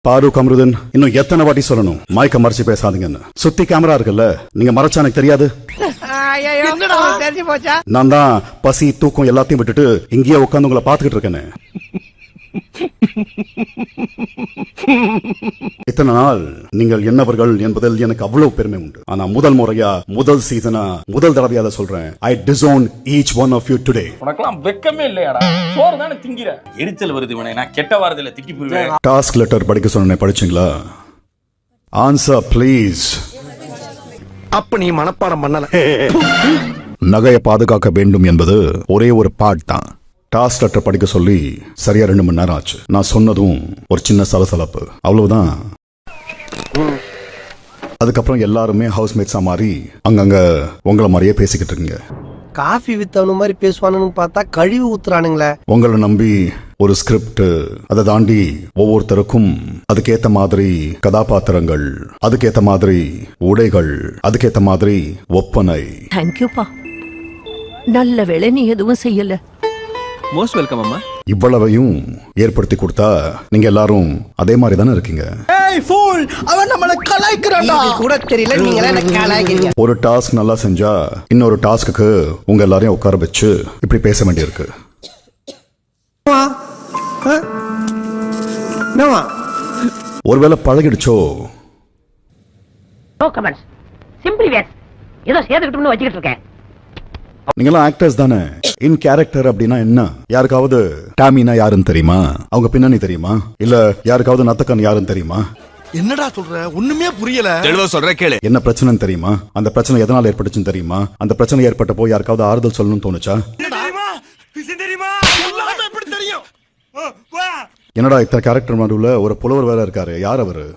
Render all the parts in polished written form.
பாரு கமருதன், இன்னும் எத்தனை வாட்டி சொல்லணும் மைக்க மறைச்சு பேசாதீங்கன்னு? சுத்தி கேமரா இருக்குல்ல, நீங்க மறைச்சா எனக்கு தெரியாது. நான் தான் பசி தூக்கம் எல்லாத்தையும் விட்டுட்டு இங்கேயே உட்காந்து உங்களை பாத்துக்கிட்டு இருக்கேன்னு. இத்தனை நாள் நீங்கள் என்னவர்கள் என்பதில் எனக்கு அவ்வளவு பெருமை உண்டு. ஆனா முதல் முறையா, முதல் சீசனா, முதல் தடவையா அதை சொல்றேன். I disown each one of you today. உனக்கெல்லாம் வெக்கமே இல்லையாடா? சோறு தானே திங்கிற. எரிச்சல் வருது இவனை. நான் கெட்ட வார்த்தையில திக்கி போடுவேன். டாஸ்க் லெட்டர் படிக்க சொன்னேன், படிச்சீங்களா? Answer please. அப்ப நீ மனப்பாடம் பண்ணல. நகையை பாதுகாக்க வேண்டும் என்பது ஒரே ஒரு பாட் தான். டாஸ்க் லெட்டர் படிக்க சொல்லி சரியா 2 மணி நேரம் ஆச்சு. நான் சொன்னதும் ஒரு சின்ன சலசலப்பு, அவ்வளவுதான். அதுக்கப்புறம் எல்லாருமே ஹவுஸ்மேட்ஸா மாறி அங்கங்க உங்களை மாதிரியே பேசிக்கிட்டு இருக்கீங்க. காஃபி வித்தவனு மாதிரி பேசுவானு பார்த்தா கழிவு ஊத்துறானுங்களே. உங்களை நம்பி ஒரு ஸ்கிரிப்ட், அதை தாண்டி ஒவ்வொருத்தருக்கும் அதுக்கேத்த மாதிரி கதாபாத்திரங்கள், அதுக்கேத்த மாதிரி உடைகள், அதுக்கேத்த மாதிரி ஒப்பனை. தேங்க்யூப்பா, நல்ல வேளை நீ எதுவும் செய்யல. மோஸ்ட் வெல்கம் அம்மா. இவ்வளவையும் ஏற்படுத்தி கொடுத்தா நீங்க எல்லாரும் அதே மாதிரி தானே இருக்கீங்க. ஏய் ஃபூல், அவன் நம்மள கலாய்க்கறான்டா. இது கூட தெரியல, நீங்க என்ன கலாய்க்கிறீங்க? ஒரு டாஸ்க் நல்லா செஞ்சா இன்னொரு டாஸ்க்கு உங்க எல்லாரையும் உட்கார வச்சு இப்படி பேச வேண்டியிருக்கு. ஒருவேளை பழகிடுச்சோ? No comments, simply waste. ஏதோ சேர்த்துக்கிட்டோம்னு வச்சுக்கிட்டு இருக்கேன். நீங்களாம் ஆக்டர்ஸ் தானே. இன் கேரக்டர் அப்படின்னா என்ன? யாருக்காவது டாமினா யாருன்னு தெரியுமா? அவங்க பின்னணி தெரியுமா? இல்ல யாருக்காவது நத்தக்கன் யாருன்னு தெரியுமா? என்னடா சொல்ற? ஒண்ணுமே புரியல. தெளிவா சொல்ற கேளு. என்ன பிரச்சனைன்னு தெரியுமா? அந்த பிரச்சனை எதனால ஏற்பட்டுச்சுன்னு தெரியுமா? அந்த பிரச்சனை ஏற்பட்டப்போ யாருக்காவது ஆறுதல் சொல்லணும்னு தோணுச்சா? என்னடா இத்தனை கேரக்டர் நடுவுல ஒரு புலவர் வேற இருக்காரு, யார் அவரு?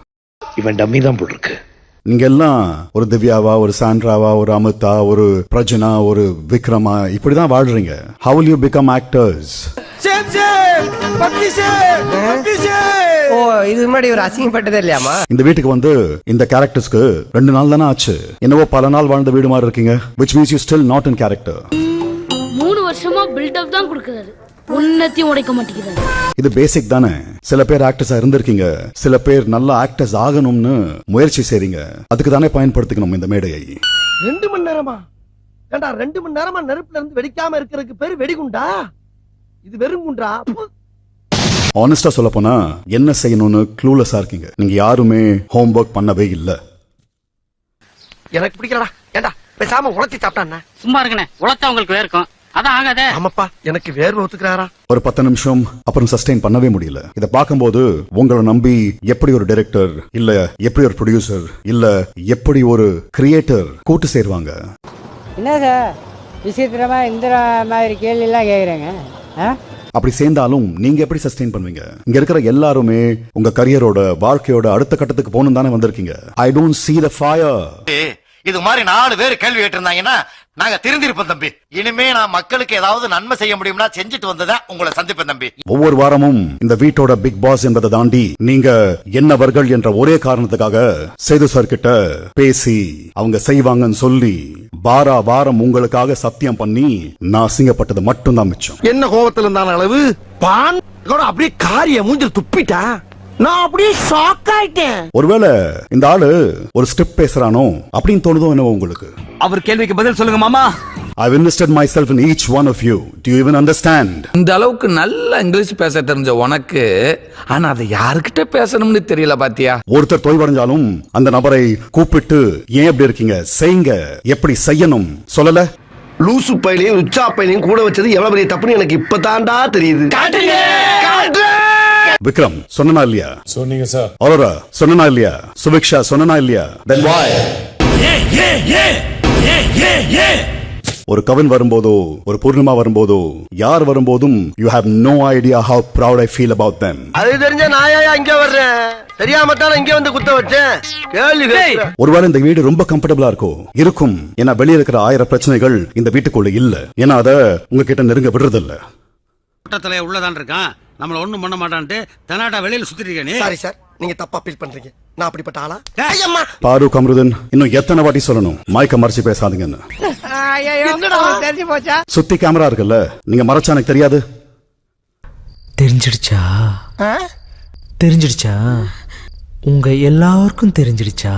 இவன் டம்மி தான் போட்டுருக்கு. நீங்க எல்லாம் ஒரு திவ்யாவா, ஒரு சாண்ட்ராவா, ஒரு அமிதா, ஒரு பிரஜனா, ஒரு விக்ரமா, இப்படிதான் வாழ்றீங்க. How will you become actors? ஓ, இது முன்னாடி ஒரு அசிங்கப்பட்டதே இல்லையாமா? இந்த வீட்டுக்கு வந்து இந்த கேரக்டர்ஸ்க்கு 2 நாள் தானே ஆச்சு. என்னவோ பல நாள் வாழ்ந்த வீடு மாதிரி இருக்கீங்க. Which means you still not in character. 3 வருஷமா பில்டப் தான் கொடுக்கறாரு, ஒன்னத்தையும் உடைக்க மாட்டேங்கிறாரு. இது பேசிக் தானே. சில பேர் ஆக்டர்ஸா இருந்திருக்கீங்க, சில பேர் நல்ல ஆக்டர்ஸ் ஆகணும்னு முயற்சி செய்றீங்க. அதுக்கு தானே பயன்படுத்திக்கணும் இந்த மேடையை. 2 மணி நேரமா? ஏண்டா 2 மணி நேரமா நெருப்புல இருந்து வெடிக்காம இருக்கிறதுக்கு பேரு வெடிகுண்டா? இது வெறும் குண்டா? ஆனஸ்டா சொல்ல போனா என்ன செய்யணும்னு க்ளூலெஸ்ஸா இருக்கீங்க. நீங்க யாருமே ஹோம்வொர்க் பண்ணவே இல்ல. எனக்கு பிடிக்கலடா. ஏண்டா பேசாம உலத்தி சாப்பிட்டானே. சும்மா இருங்கனே, உழைச்சா உங்களுக்கு வேர்க்கும். அதான் ஆகாதே. ஆமாப்பா, எனக்கு வேர்வை ஒத்துக்கறாரா? ஒரு 10 நிமிஷம் அப்புறம் சஸ்டெயின் பண்ணவே முடியல. இத பாக்கும்போது உங்களை நம்பி எப்படி ஒரு டைரக்டர், இல்ல எப்படி ஒரு ப்ரொடியூசர், இல்ல எப்படி ஒரு கிரியேட்டர் கூட்டு சேருவாங்க? என்ன சார் விசித்திரமா இந்த மாதிரி கேள்வி எல்லாம் கேக்குறேங்க. அப்படி சேர்ந்தாலும் நீங்க எப்படி சஸ்டெயின் பண்ணுவீங்க? இங்க இருக்கிற எல்லாருமே உங்க கரியரோட, வாழ்க்கையோட அடுத்த கட்டத்துக்கு போகணும் தானே வந்திருக்கீங்க. I don't see the fire. இது மாதிரி 4 பேர் கேள்வி கேட்டிருந்தாங்கன்னா நாங்க திருந்திருப்போம் தம்பி. இனிமே நான் மக்களுக்கு ஏதாவது நன்மை செய்ய முடியும்னா செஞ்சுட்டு வந்ததா உங்களை சந்திப்பேன் தம்பி. ஒவ்வொரு வாரமும் இந்த வீட்டோட பிக் பாஸ் என்பதை தாண்டி நீங்க என்னவர்கள் என்ற ஒரே காரணத்துக்காக சேது சார் கிட்ட பேசி அவங்க செய்வாங்கன்னு சொல்லி வாரம் உங்களுக்காக சத்தியம் பண்ணி நான் அசிங்கப்பட்டது மட்டும்தான் மிச்சம். என்ன கோவத்துல இருந்தான அளவு பான் அப்படியே காரிய மூஞ்சில் துப்பிட்டா. நான் அப்படியே ஷாக் ஆயிட்டேன். ஒருவேளை இந்த ஆளு ஒரு ஸ்கிரிப்ட் பேசுறானோ அப்படின்னு தோணுதோ என்னவோ உங்களுக்கு? அவர் கேள்விக்கு பதில் சொல்லுங்க மாமா. I've invested myself in each one of you. Do you even understand? இந்த அளவுக்கு நல்ல இங்கிலீஷ் பேச தெரிஞ்ச உனக்கு, ஆனா அதை யாருக்கிட்ட பேசணும்னு தெரியல பாத்தியா? ஒருத்தர் தொய்வடைஞ்சாலும் அந்த நபரை கூப்பிட்டு ஏன் எப்படி இருக்கீங்க, செய்யுங்க, எப்படி செய்யணும் சொல்லல? லூசு பையிலையும் உச்சா பையிலையும் கூட வச்சது எவ்வளவு பெரிய தப்புன்னு எனக்கு இப்பதான்டா தெரியுது. விக்ரம் சொன்னா இல்லையா? சொன்னீங்க சார். அரோரா சொன்னா இல்லையா? சுபிக்ஷா சொன்னா இல்லையா? Then why? ஒரு கவின் வரும்போதோ, ஒரு பூர்ணிமா வரும்போதோ, யார் வரும்போதும் you have no idea how proud I feel about them. அது தெரிஞ்ச நாயா இங்க வர்றேன். தெரியாம தான் இங்க வந்து குத்த வச்சேன். கேள்வி. ஒருவேளை இந்த வீடு ரொம்ப கம்ஃபர்டபிளா இருக்கும். ஏன்னா வெளியே இருக்கிற 1000 பிரச்சனைகள் இந்த வீட்டுக்குள்ள இல்ல. ஏன்னா அத உங்ககிட்ட நெருங்க விடுறது இல்ல. கூட்டத்துல உள்ளதான் இருக்கான், நம்மள ஒண்ணும் பண்ண மாட்டான்ட்டு தனாட்டா வெளியில சுத்திட்டு இருக்கே. சாரி சார், நீங்க தப்பா ஃபீல் பண்றீங்க. நான் அப்படிப்பட்ட ஆளா? பாரு கமருதன், இன்னும் எத்தனை வாட்டி சொல்லணும் மைக்க மறைச்சு பேசாதீங்கன்னு? சுத்தி கேமரா இருக்குல்ல, நீங்க மறைச்சா எனக்கு தெரியாது. தெரிஞ்சிடுச்சா? உங்க எல்லாருக்கும் தெரிஞ்சிடுச்சா?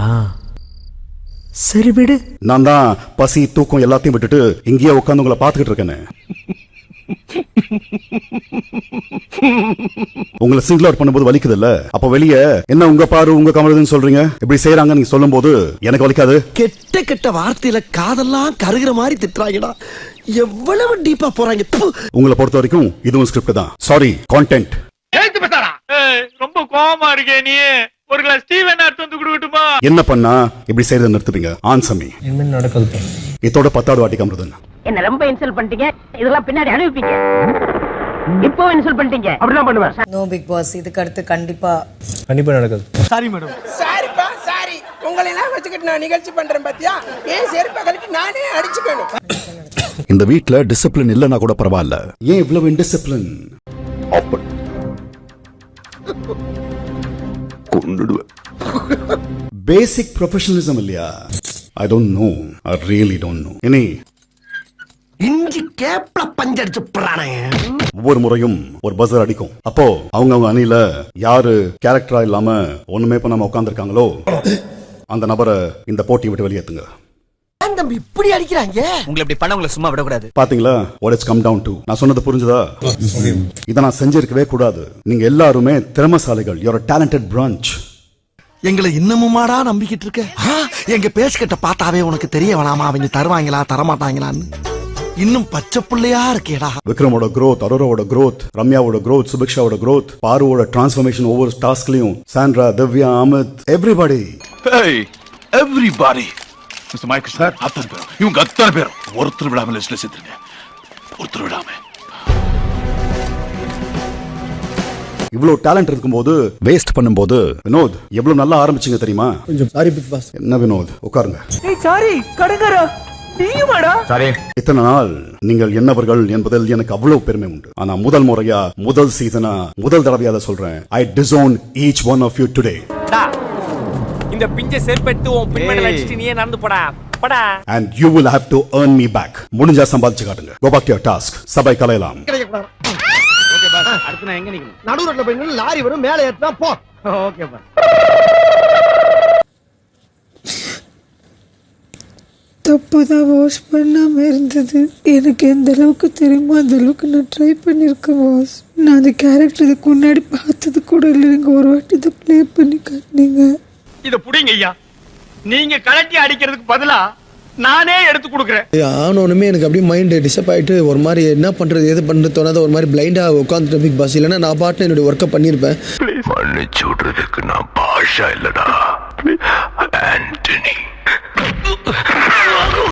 சரி விடு. நான் தான் பசி தூக்கம் எல்லாத்தையும் விட்டுட்டு இங்கேயே உட்காந்து உங்களை பாத்துக்கிட்டு இருக்கேன்னு. உங்களை சிங்கிள் அவுட் பண்ணும்போது வலிக்குது இல்ல? அப்ப வெளியே என்ன உங்க பாரு உங்க கமருதுன்னு சொல்றீங்க. இப்படி செய்யறாங்க நீங்க சொல்லும் போது எனக்கு வலிக்காது? கெட்ட கெட்ட வார்த்தையில காதெல்லாம் கருகிற மாதிரி திட்டுறாங்கடா. எவ்வளவு டீப்பா போறாங்க. உங்களை பொறுத்த வரைக்கும் இதுவும் ஸ்கிரிப்ட் தான். Sorry, content. ரொம்ப கோவமா இருக்கே நீ. ஒரு கிளாஸ் டீ வேணா எடுத்து வந்து குடுக்கட்டுமா? என்ன பண்ணா இப்படி செய்யறத நிறுத்துவீங்க? ஆன்சமி. இனிமேல் நடக்காது. இதோட 10வது வாட்டி கமருதன். என்ன ரொம்ப இன்சல்ட் பண்ணிட்டீங்க. இதெல்லாம் பின்னாடி அனுப்பிப்பீங்க. இப்போ இன்சல்ட் பண்ணிட்டீங்க. அப்படிதான் பண்ணுவேன். நோ பிக் பாஸ், இதுக்கு அடுத்து கண்டிப்பா நடக்காது. Sorry madam. சாரிப்பா சாரி. உங்களை எல்லாம் வச்சுக்கிட்டு நான் நிகழ்ச்சி பண்றேன் பாத்தியா? ஏன் செருப்பா கழட்டி நானே அடிச்சுக்கணும். இந்த வீட்ல டிசிப்ளின் இல்லனா கூட பரவாயில்ல, ஏன் இவ்வளவு இன்டிசிப்ளின்? பேசிக் ப்ரொஃபஷனலிசம் இல்லையா? I don't know, I really don't know. இனி இஞ்சி கேப்ல பஞ்சடிச்சு போறானே. ஒவ்வொரு முறையும் ஒரு பஸர் அடிக்கும். அப்போ அவங்க அணியில யாரு கேரக்டரா இல்லாம ஒண்ணுமே பண்ணாம உட்கார்ந்துருக்காங்களோ அந்த நபரை இந்த போட்டி விட்டு வெளியேத்துங்க. தம்பி இப்படி அடிக்கிறாங்க. உங்களை இப்படி பண்ண உங்களை சும்மா விடக்கூடாது. பாத்தீங்களா what it's come down to? நான் சொன்னது புரிஞ்சுதா? இத நான் செஞ்சிருக்கவே கூடாது. நீங்க எல்லாருமே திறமைசாலிகள். you're a talented branch. எங்களை இன்னமுமாடா நம்பிக்கிட்டு இருக்க? எங்க பேசிக்கிட்ட பார்த்தாவே உனக்கு தெரிய வேணாமா அவங்க தருவாங்களா தரமாட்டாங்களான்னு? இன்னும் பச்சை புள்ளையா இருக்கேடா. விக்ரமோட growth, அரோராவோட growth, ரம்யாவோட growth, சுபிக்ஷாவோட growth, பாருவோட டிரான்ஸ்ஃபர்மேஷன் ஒவ்வொரு டாஸ்க்லயும், Sandra, Divya, Amit, everybody. Hey, everybody. Mister Michael sir, அத்தனை பேரும் இவங்க அத்தனை பேரும் ஒருத்தர் விடாம லிஸ்ட்ல சேர்த்துருங்க. ஒருத்தர் விடாம. இவ்வளவு டேலண்ட் இருக்கும்போது வேஸ்ட் பண்ணும்போது வினோத் எவ்வளவு நல்லா ஆரம்பிச்சீங்க தெரியுமா? கொஞ்சம் சாரி பிக் பாஸ். என்ன வினோத், உட்காருங்க. ஏய் சாரி கடங்கரா. நீயுமாடா? சாரி. இத்தனை நாள் நீங்கள் என்னவர்கள் என்பதில் எனக்கு அவ்வளவு பெருமை உண்டு. ஆனா முதல் முறையா முதல் சீசனா முதல் தடவையா அதை சொல்றேன். I disown each one of you today. இந்த பிஞ்ச செருப்பெடுத்து உன் பின்மேல வச்சிட்டு நீயே நடந்து போடா. போடா. And you will have to earn me back. முடிஞ்சா சம்பாதிச்சு காட்டுங்க. Go back to your task. சபை கலையலாம். Okay pass. அடுத்து நான் எங்க நிக்கணும்? நடு ரோட்ல போய் நின்னு லாரி வரும் மேலே ஏறினா போ. Okay pass. தப்புதான் வாஷ் பண்ணாம இருந்தது. எனக்கு எந்த அளவுக்கு தெரியுமோ அந்த அளவுக்கு நான் ட்ரை பண்ணிருக்கேன் வாஷ். நான் அந்த கேரக்டர் இதுக்கு முன்னாடி பார்த்தது கூட இல்லை. நீங்க ஒரு வாட்டி இதை ப்ளே பண்ணி காட்டினீங்க. இத புடிங்க ஐயா. நீங்க கலட்டி அடிக்கிறதுக்கு பதிலா நானே எடுத்து கொடுக்குறேன். ஆனோனுமே எனக்கு அப்படியே மைண்ட் டிஸ்டர்ப் ஆயிட்டு ஒரு மாதிரி என்ன பண்றது எது பண்றது தோணாத ஒரு மாதிரி பிளைண்டா உட்காந்துட்டு பிக் பாஸ். இல்லைன்னா நான் பாட்டு என்னுடைய ஒர்க்கை பண்ணிருப்பேன். மன்னிச்சு விடுறதுக்கு நான் பாஷா இல்லடா ஆண்டனி.